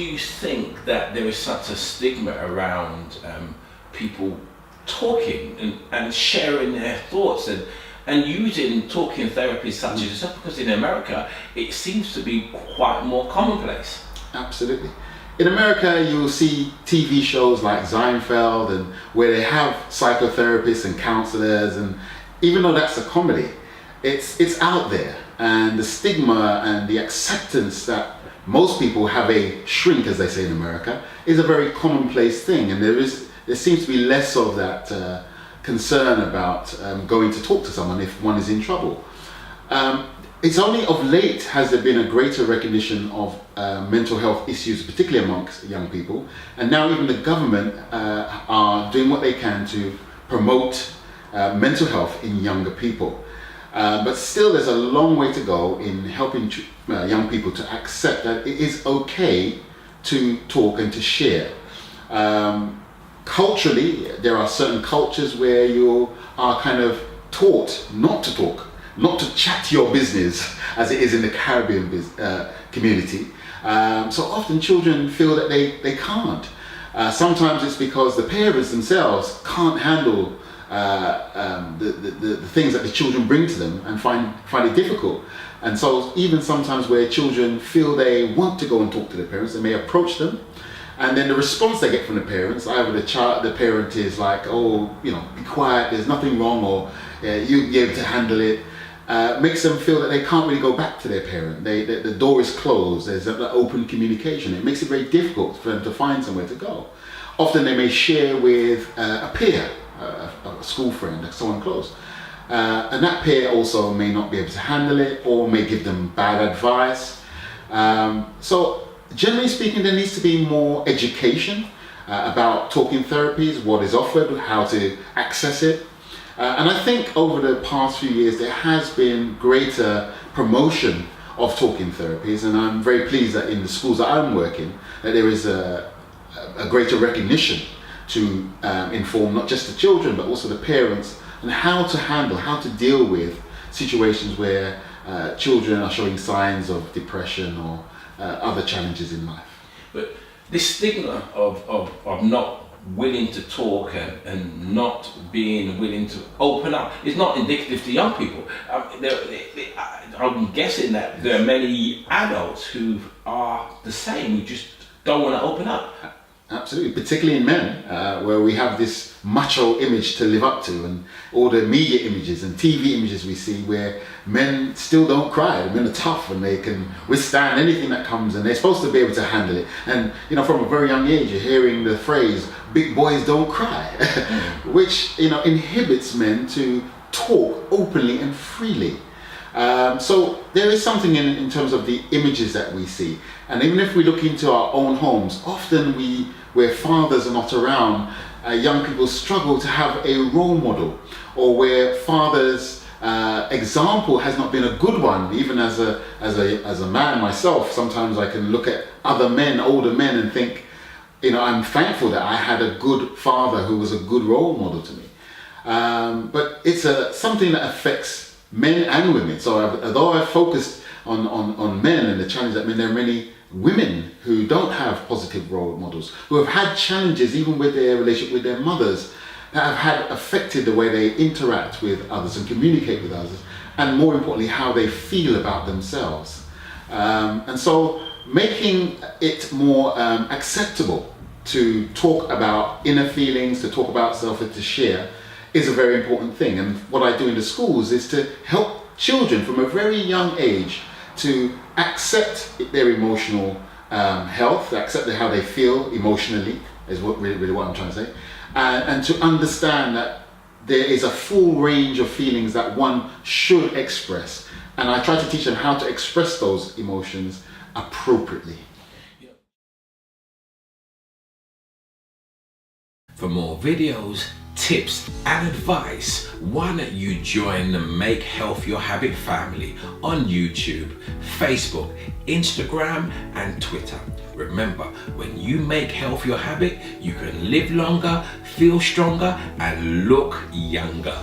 do you think that there is such a stigma around people talking and sharing their thoughts and using talking therapies such as yourself? Because in America, it seems to be quite more commonplace. Absolutely. In America, you'll see TV shows like Seinfeld, and where they have psychotherapists and counselors, and even though that's a comedy, it's out there, and the stigma and the acceptance that most people have a shrink, as they say in America, is a very commonplace thing, and there seems to be less of that concern about going to talk to someone if one is in trouble. It's only of late has there been a greater recognition of mental health issues, particularly amongst young people, and now even the government are doing what they can to promote mental health in younger people. But still there's a long way to go in helping young people to accept that it is okay to talk and to share. Culturally, there are certain cultures where you are kind of taught not to talk, not to chat your business, as it is in the Caribbean community. So often children feel that they can't. Sometimes it's because the parents themselves can't handle the things that the children bring to them and find it difficult. And so even sometimes where children feel they want to go and talk to their parents, they may approach them, and then the response they get from the parents, either the parent is like, oh, be quiet, there's nothing wrong, or you'll be able to handle it, makes them feel that they can't really go back to their parent. The door is closed, there's an open communication. It makes it very difficult for them to find somewhere to go. Often they may share with a peer, a school friend, someone close. And that peer also may not be able to handle it, or may give them bad advice. So generally speaking, there needs to be more education about talking therapies, what is offered, how to access it. And I think over the past few years, there has been greater promotion of talking therapies, and I'm very pleased that in the schools that I'm working, that there is a greater recognition to inform not just the children, but also the parents, on how to handle, how to deal with situations where children are showing signs of depression or other challenges in life. But this stigma of not willing to talk and not being willing to open up is not indicative to young people. I'm guessing that there are many adults who are the same, who just don't want to open up. Absolutely, particularly in men, where we have this macho image to live up to, and all the media images and TV images we see where men still don't cry. Men are tough and they can withstand anything that comes, and they're supposed to be able to handle it. And from a very young age, you're hearing the phrase, "big boys don't cry," which inhibits men to talk openly and freely. So there is something in terms of the images that we see. And even if we look into our own homes, often where fathers are not around, young people struggle to have a role model, or where fathers' example has not been a good one. Even as a man myself, sometimes I can look at other men, older men, and think, I'm thankful that I had a good father who was a good role model to me. But it's something that affects men and women. So although I've focused on men and the challenge that men, there are many women who don't have positive role models, who have had challenges even with their relationship with their mothers, that have had affected the way they interact with others and communicate with others, and more importantly, how they feel about themselves. And so making it more acceptable to talk about inner feelings, to talk about self, and to share is a very important thing. And what I do in the schools is to help children from a very young age to accept their emotional health, accept how they feel emotionally, is really what I'm trying to say, and to understand that there is a full range of feelings that one should express. And I try to teach them how to express those emotions appropriately. For more videos, tips and advice, why don't you join the Make Health Your Habit family on YouTube, Facebook, Instagram and Twitter. Remember, when you make health your habit, you can live longer, feel stronger and look younger.